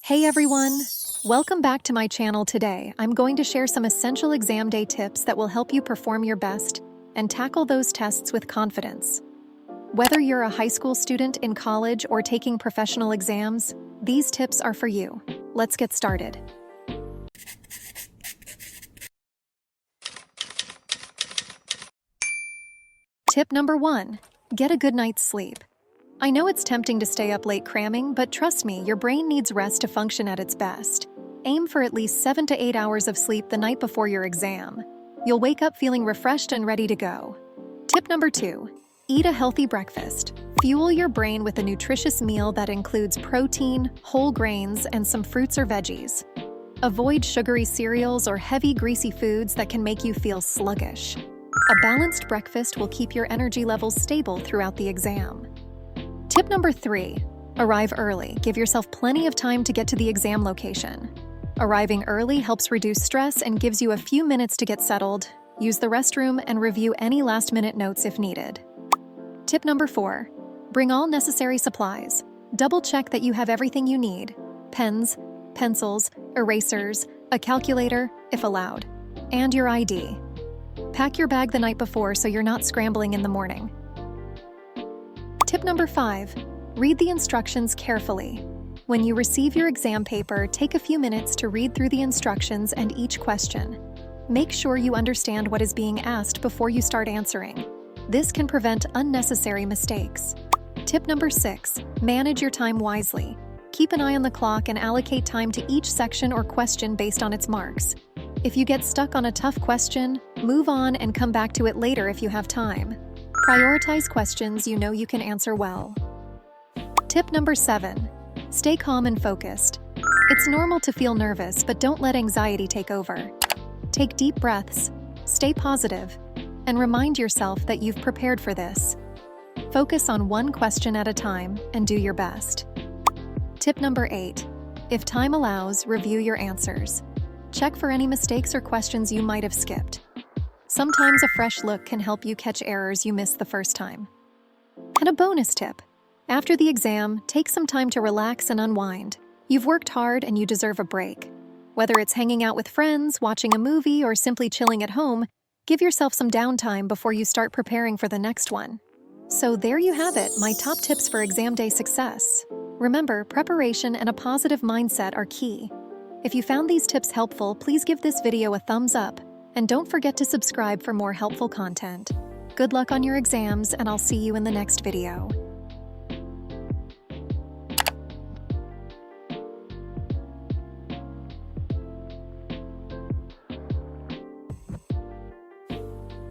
Hey everyone! Welcome back to my channel today. I'm going to share some essential exam day tips that will help you perform your best and tackle those tests with confidence. Whether you're a high school student in college or taking professional exams, these tips are for you. Let's get started. Tip number 1. Get a good night's sleep. I know it's tempting to stay up late cramming, but trust me, your brain needs rest to function at its best. Aim for at least 7 to 8 hours of sleep the night before your exam. You'll wake up feeling refreshed and ready to go. Tip number 2. Eat a healthy breakfast. Fuel your brain with a nutritious meal that includes protein, whole grains, and some fruits or veggies. Avoid sugary cereals or heavy, greasy foods that can make you feel sluggish. A balanced breakfast will keep your energy levels stable throughout the exam. Tip number 3. Arrive early. Give yourself plenty of time to get to the exam location. Arriving early helps reduce stress and gives you a few minutes to get settled, use the restroom, and review any last-minute notes if needed. Tip number 4. Bring all necessary supplies. Double-check that you have everything you need: pens, pencils, erasers, a calculator, if allowed, and your ID. Pack your bag the night before so you're not scrambling in the morning. Tip number 5. Read the instructions carefully. When you receive your exam paper, take a few minutes to read through the instructions and each question. Make sure you understand what is being asked before you start answering. This can prevent unnecessary mistakes. Tip number 6. Manage your time wisely. Keep an eye on the clock and allocate time to each section or question based on its marks. If you get stuck on a tough question, move on and come back to it later if you have time. Prioritize questions you know you can answer well. Tip number 7. Stay calm and focused. It's normal to feel nervous, but don't let anxiety take over. Take deep breaths, stay positive, and remind yourself that you've prepared for this. Focus on one question at a time and do your best. Tip number 8. If time allows, review your answers. Check for any mistakes or questions you might have skipped. Sometimes a fresh look can help you catch errors you missed the first time. And a bonus tip. After the exam, take some time to relax and unwind. You've worked hard and you deserve a break. Whether it's hanging out with friends, watching a movie, or simply chilling at home, give yourself some downtime before you start preparing for the next one. So there you have it, my top tips for exam day success. Remember, preparation and a positive mindset are key. If you found these tips helpful, please give this video a thumbs up. And don't forget to subscribe for more helpful content. Good luck on your exams, and I'll see you in the next video.